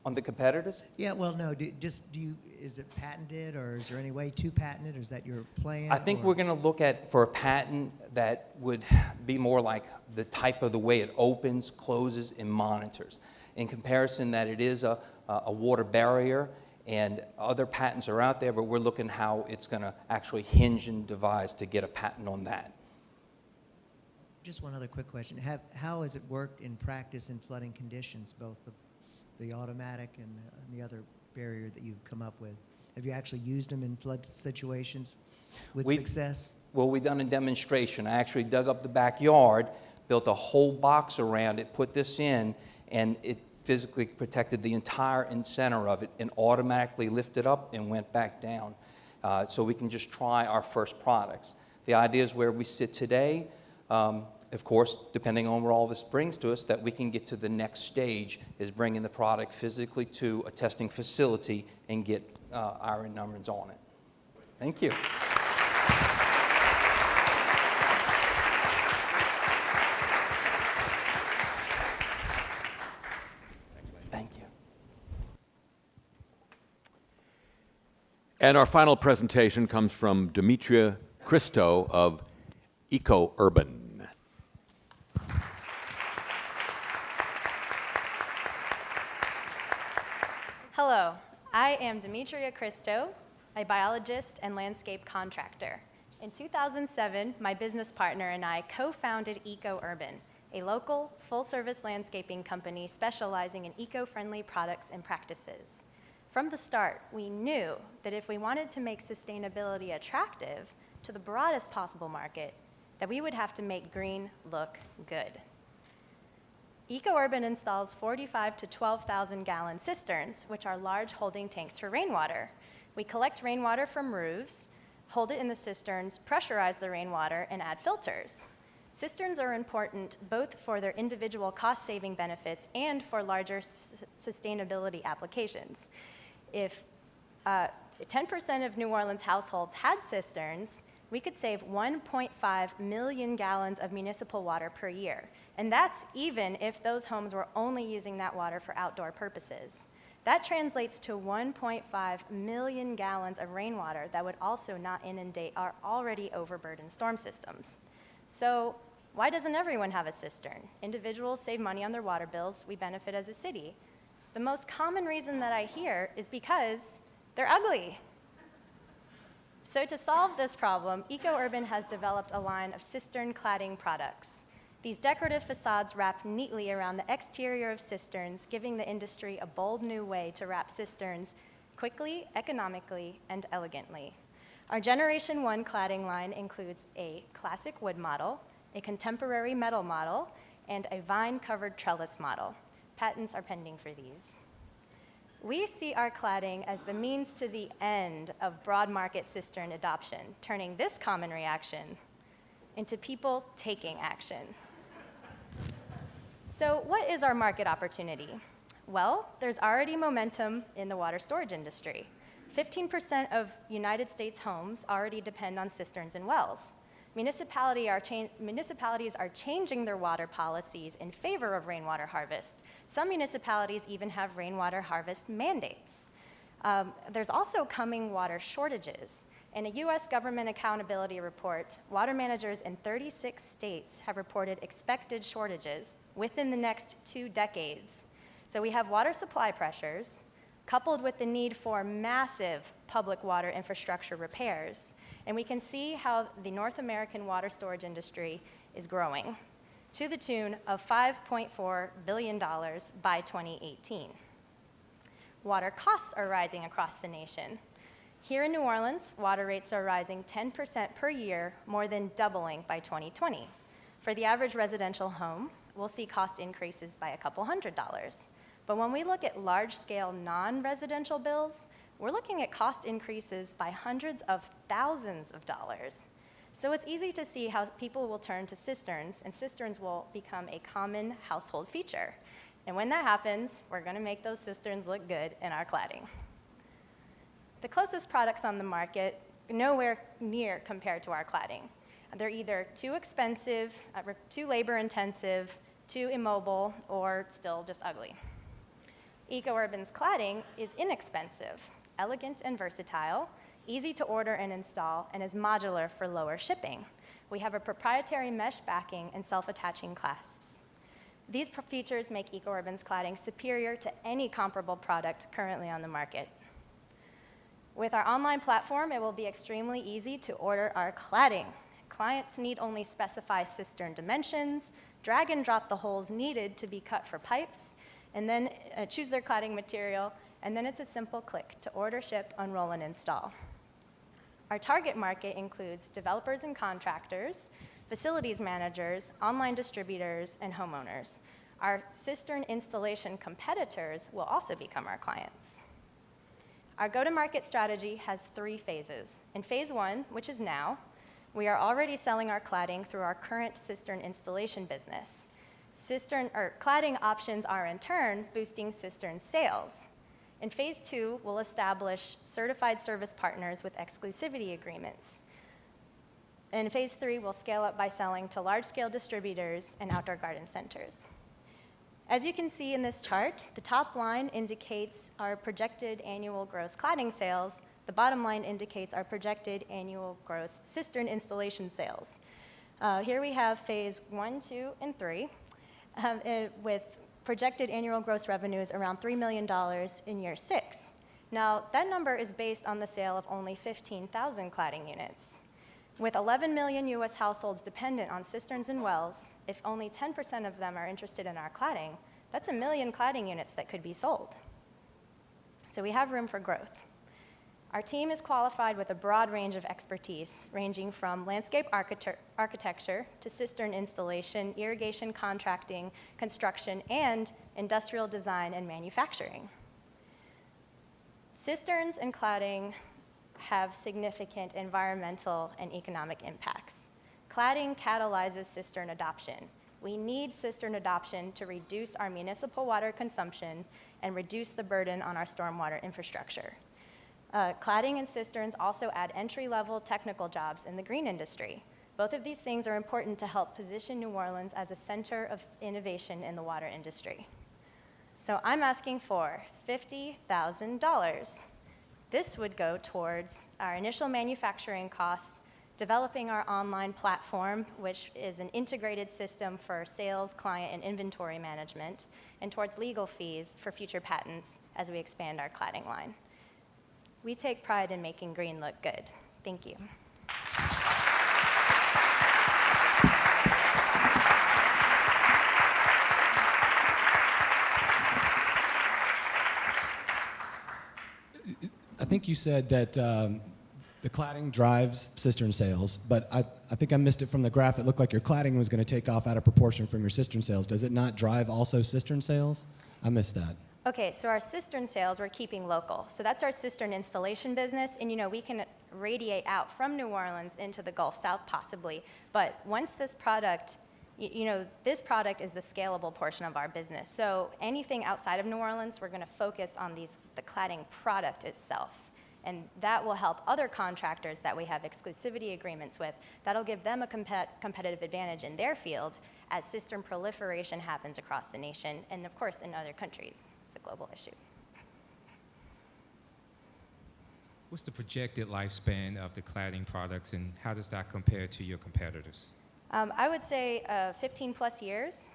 On the competitors? Yeah, well, no. Is it patented, or is there any way to patent it, or is that your plan? I think we're going to look for a patent that would be more like the type of the way it opens, closes, and monitors. In comparison that it is a water barrier, and other patents are out there, but we're looking how it's going to actually hinge and devise to get a patent on that. Just one other quick question. How has it worked in practice in flooding conditions, both the automatic and the other barrier that you've come up with? Have you actually used them in flood situations with success? Well, we've done a demonstration. I actually dug up the backyard, built a whole box around it, put this in, and it physically protected the entire center of it and automatically lifted up and went back down. So we can just try our first products. The idea is where we sit today, of course, depending on where all this brings to us, that we can get to the next stage is bringing the product physically to a testing facility and get our numbers on it. Thank you. Thank you. And our final presentation comes from Demetria Christo of Eco-Urban. Hello, I am Demetria Christo, a biologist and landscape contractor. In 2007, my business partner and I co-founded Eco-Urban, a local, full-service landscaping company specializing in eco-friendly products and practices. From the start, we knew that if we wanted to make sustainability attractive to the broadest possible market, that we would have to make green look good. Eco-Urban installs 45 to 12,000 gallon cisterns, which are large holding tanks for rainwater. We collect rainwater from roofs, hold it in the cisterns, pressurize the rainwater, and add filters. Cisterns are important both for their individual cost-saving benefits and for larger sustainability applications. If 10% of New Orleans households had cisterns, we could save 1.5 million gallons of municipal water per year. And that's even if those homes were only using that water for outdoor purposes. That translates to 1.5 million gallons of rainwater that would also not inundate our already overburdened storm systems. So why doesn't everyone have a cistern? Individuals save money on their water bills, we benefit as a city. The most common reason that I hear is because they're ugly. So to solve this problem, Eco-Urban has developed a line of cistern cladding products. These decorative facades wrap neatly around the exterior of cisterns, giving the industry a bold new way to wrap cisterns quickly, economically, and elegantly. Our Generation 1 cladding line includes a classic wood model, a contemporary metal model, and a vine-covered trellis model. Patents are pending for these. We see our cladding as the means to the end of broad market cistern adoption, turning this common reaction into people taking action. So what is our market opportunity? Well, there's already momentum in the water storage industry. 15% of United States homes already depend on cisterns and wells. Municipalities are changing their water policies in favor of rainwater harvest. Some municipalities even have rainwater harvest mandates. There's also coming water shortages. In a US government accountability report, water managers in 36 states have reported expected shortages within the next 2 decades. So we have water supply pressures, coupled with the need for massive public water infrastructure repairs. And we can see how the North American water storage industry is growing to the tune of $5.4 billion by 2018. Water costs are rising across the nation. Here in New Orleans, water rates are rising 10% per year, more than doubling by 2020. For the average residential home, we'll see cost increases by a couple $100s. But when we look at large-scale non-residential bills, we're looking at cost increases by hundreds of thousands of dollars. So it's easy to see how people will turn to cisterns, and cisterns will become a common household feature. And when that happens, we're going to make those cisterns look good in our cladding. The closest products on the market, nowhere near compared to our cladding. They're either too expensive, too labor-intensive, too immobile, or still just ugly. EcoUrban's cladding is inexpensive, elegant and versatile, easy to order and install, and is modular for lower shipping. We have a proprietary mesh backing and self-attaching clasps. These features make EcoUrban's cladding superior to any comparable product currently on the market. With our online platform, it will be extremely easy to order our cladding. Clients need only specify cistern dimensions, drag and drop the holes needed to be cut for pipes, and then choose their cladding material, and then it's a simple click to order, ship, unroll, and install. Our target market includes developers and contractors, facilities managers, online distributors, and homeowners. Our cistern installation competitors will also become our clients. Our go-to-market strategy has 3 phases. In phase 1, which is now, we are already selling our cladding through our current cistern installation business. Cladding options are in turn boosting cistern sales. In phase 2, we'll establish certified service partners with exclusivity agreements. In phase 3, we'll scale up by selling to large-scale distributors and outdoor garden centers. As you can see in this chart, the top line indicates our projected annual gross cladding sales. The bottom line indicates our projected annual gross cistern installation sales. Here we have phase 1, 2, and 3, with projected annual gross revenues around $3 million in year 6. Now, that number is based on the sale of only 15,000 cladding units. With 11 million US households dependent on cisterns and wells, if only 10% of them are interested in our cladding, that's 1 million cladding units that could be sold. So we have room for growth. Our team is qualified with a broad range of expertise, ranging from landscape architecture to cistern installation, irrigation contracting, construction, and industrial design and manufacturing. Cisterns and cladding have significant environmental and economic impacts. Cladding catalyzes cistern adoption. We need cistern adoption to reduce our municipal water consumption and reduce the burden on our stormwater infrastructure. Cladding and cisterns also add entry-level technical jobs in the green industry. Both of these things are important to help position New Orleans as a center of innovation in the water industry. So I'm asking for $50,000. This would go towards our initial manufacturing costs, developing our online platform, which is an integrated system for sales, client, and inventory management, and towards legal fees for future patents as we expand our cladding line. We take pride in making green look good. Thank you. I think you said that the cladding drives cistern sales, but I think I missed it from the graph. It looked like your cladding was going to take off out of proportion from your cistern sales. Does it not drive also cistern sales? I missed that. Okay, so our cistern sales we're keeping local. So that's our cistern installation business, and we can radiate out from New Orleans into the Gulf South possibly. But once this product, this product is the scalable portion of our business. So anything outside of New Orleans, we're going to focus on the cladding product itself. And that will help other contractors that we have exclusivity agreements with. That'll give them a competitive advantage in their field as cistern proliferation happens across the nation and, of course, in other countries. It's a global issue. What's the projected lifespan of the cladding products, and how does that compare to your competitors? I would say 15 plus years.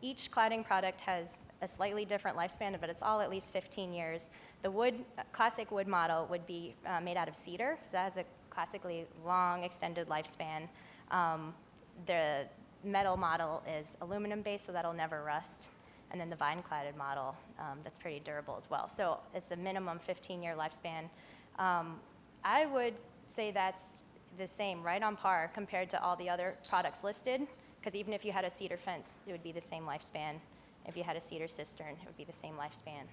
Each cladding product has a slightly different lifespan, but it's all at least 15 years. The classic wood model would be made out of cedar, so that has a classically long, extended lifespan. The metal model is aluminum based, so that'll never rust. And then the vine-cladded model, that's pretty durable as well. So it's a minimum 15-year lifespan. I would say that's the same, right on par compared to all the other products listed, because even if you had a cedar fence, it would be the same lifespan. If you had a cedar cistern, it would be the same lifespan.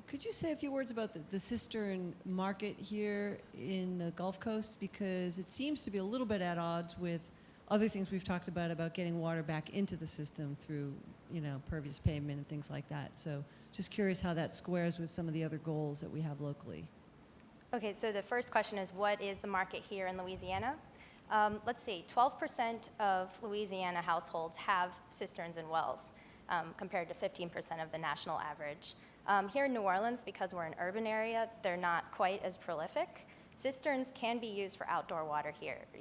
Could you say a few words about the cistern market here in the Gulf Coast? Because it seems to be a little bit at odds with other things we've talked about getting water back into the system through, pervious pavement and things like that. So just curious how that squares with some of the other goals that we have locally. Okay, so the first question is, what is the market here in Louisiana? Let's see, 12% of Louisiana households have cisterns and wells, compared to 15% of the national average. Here in New Orleans, because we're an urban area, they're not quite as prolific. Cisterns can be used for outdoor water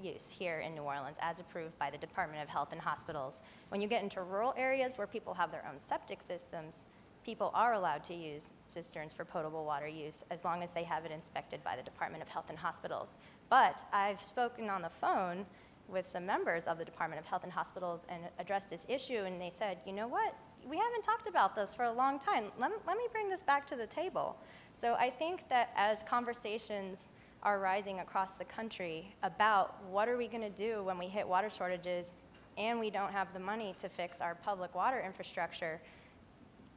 use here in New Orleans, as approved by the Department of Health and Hospitals. When you get into rural areas where people have their own septic systems, people are allowed to use cisterns for potable water use as long as they have it inspected by the Department of Health and Hospitals. But I've spoken on the phone with some members of the Department of Health and Hospitals and addressed this issue, and they said, you know what? We haven't talked about this for a long time. Let me bring this back to the table. So I think that as conversations are rising across the country about what are we going to do when we hit water shortages and we don't have the money to fix our public water infrastructure,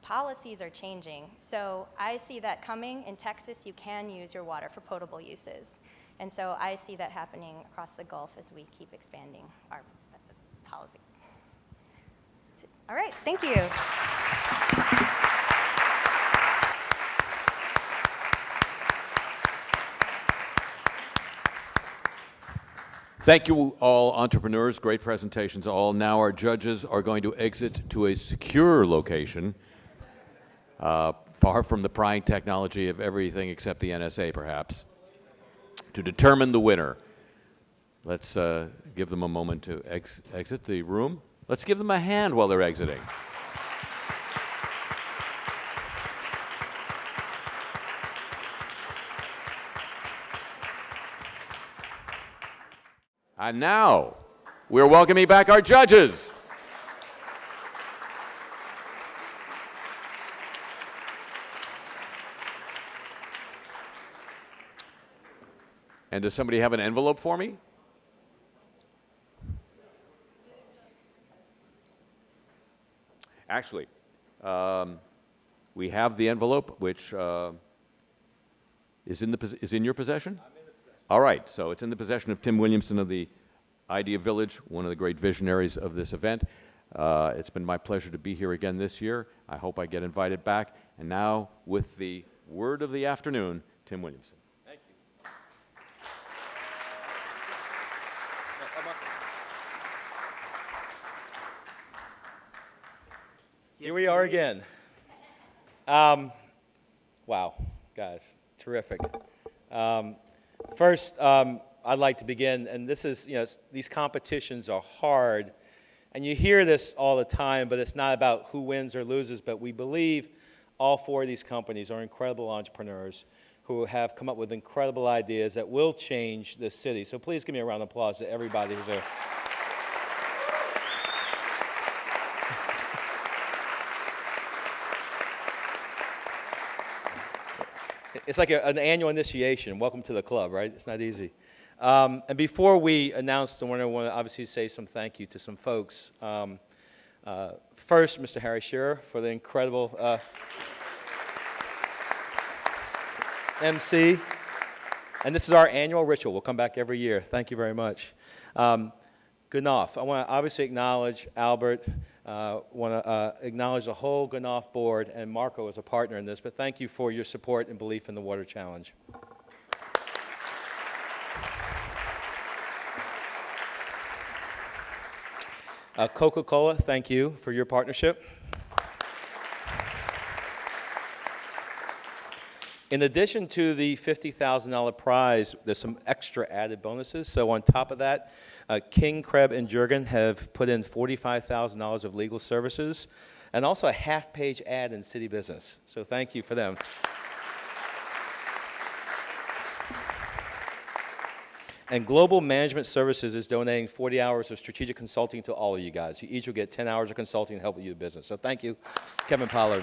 policies are changing. So I see that coming. In Texas, you can use your water for potable uses. And so I see that happening across the Gulf as we keep expanding our policies. That's it. All right, thank you. Thank you all entrepreneurs, great presentations all. Now our judges are going to exit to a secure location, far from the prying technology of everything except the NSA perhaps, to determine the winner. Let's give them a moment to exit the room. Let's give them a hand while they're exiting. And now, we're welcoming back our judges. And does somebody have an envelope for me? Actually, we have the envelope, which is in your possession? I'm in the possession. All right, so it's in the possession of Tim Williamson of the Idea Village, one of the great visionaries of this event. It's been my pleasure to be here again this year. I hope I get invited back. And now, with the word of the afternoon, Tim Williamson. Thank you. Here we are again. Wow, guys, terrific. First, I'd like to begin, and this is, these competitions are hard, and you hear this all the time, but it's not about who wins or loses, but we believe all four of these companies are incredible entrepreneurs who have come up with incredible ideas that will change this city. So please give me a round of applause to everybody who's there. It's like an annual initiation. Welcome to the club, right? It's not easy. And before we announce the winner, I want to obviously say some thank you to some folks. First, Mr. Harry Shearer for the incredible MC. And this is our annual ritual. We'll come back every year. Thank you very much. Ganoff. I want to obviously acknowledge Albert. Want to acknowledge the whole Ganoff board and Marco as a partner in this. But thank you for your support and belief in the Water Challenge. Coca-Cola, thank you for your partnership. In addition to the $50,000 prize, there's some extra added bonuses. So on top of that, King, Krebs, and Jurgen have put in $45,000 of legal services and also a half-page ad in City Business. So thank you for them. And Global Management Services is donating 40 hours of strategic consulting to all of you guys. You each will get 10 hours of consulting to help with your business. So thank you, Kevin Pollard.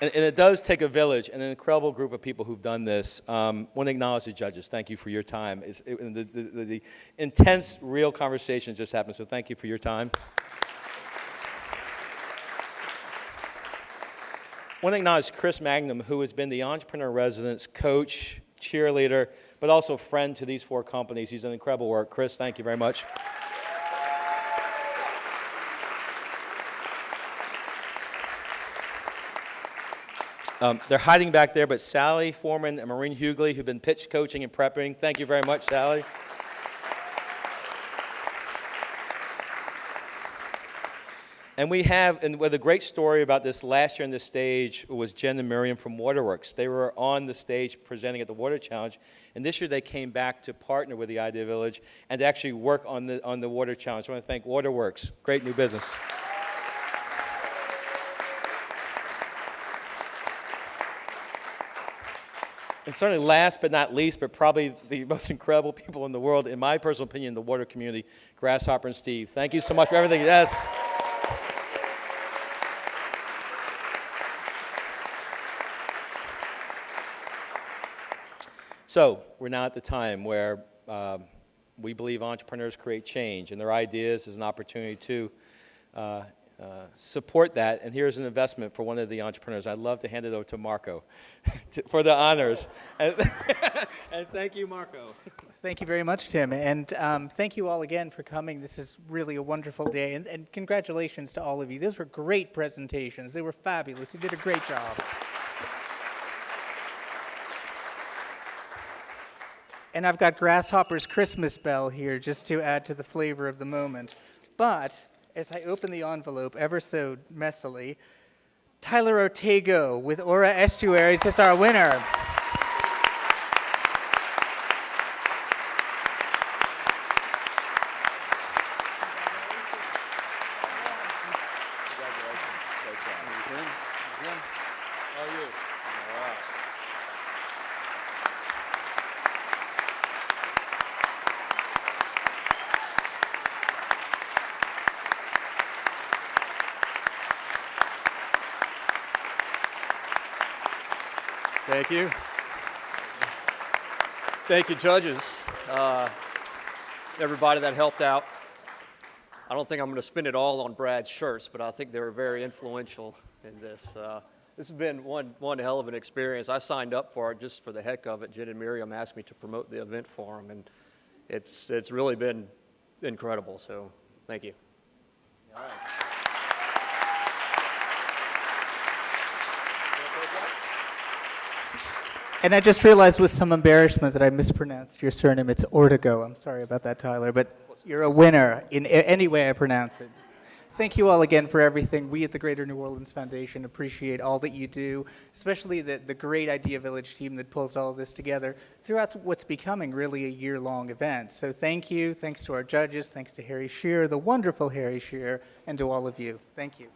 And it does take a village and an incredible group of people who've done this. I want to acknowledge the judges. Thank you for your time. The intense, real conversation just happened, so thank you for your time. I want to acknowledge Chris Magnum, who has been the Entrepreneur Residence coach, cheerleader, but also friend to these 4 companies. He's done incredible work. Chris, thank you very much. They're hiding back there, but Sally Foreman and Maureen Hughley, who've been pitch coaching and prepping. Thank you very much, Sally. And with a great story about this last year on this stage was Jen and Miriam from Waterworks. They were on the stage presenting at the Water Challenge, and this year they came back to partner with the Idea Village and to actually work on the Water Challenge. I want to thank Waterworks. Great new business. And certainly last but not least, but probably the most incredible people in the world, in my personal opinion, the water community, Grasshopper and Steve. Thank you so much for everything. Yes. So we're now at the time where we believe entrepreneurs create change, and their ideas is an opportunity to support that. And here's an investment for one of the entrepreneurs. I'd love to hand it over to Marco for the honors. And thank you, Marco. Thank you very much, Tim. And thank you all again for coming. This is really a wonderful day. And congratulations to all of you. Those were great presentations. They were fabulous. You did a great job. And I've got Grasshopper's Christmas bell here just to add to the flavor of the moment. But as I open the envelope ever so messily, Tyler Ortego with Aura Estuaries is our winner. Thank you. Thank you, judges. Everybody that helped out. I don't think I'm going to spend it all on Brad's shirts, but I think they were very influential in this. This has been one hell of an experience. I signed up for it just for the heck of it. Jen and Miriam asked me to promote the event for them, and it's really been incredible. So thank you. All right. And I just realized with some embarrassment that I mispronounced your surname. It's Ortego. I'm sorry about that, Tyler, but you're a winner in any way I pronounce it. Thank you all again for everything. We at the Greater New Orleans Foundation appreciate all that you do, especially the great Idea Village team that pulls all of this together throughout what's becoming really a year-long event. So thank you. Thanks to our judges. Thanks to Harry Shearer, the wonderful Harry Shearer, and to all of you. Thank you.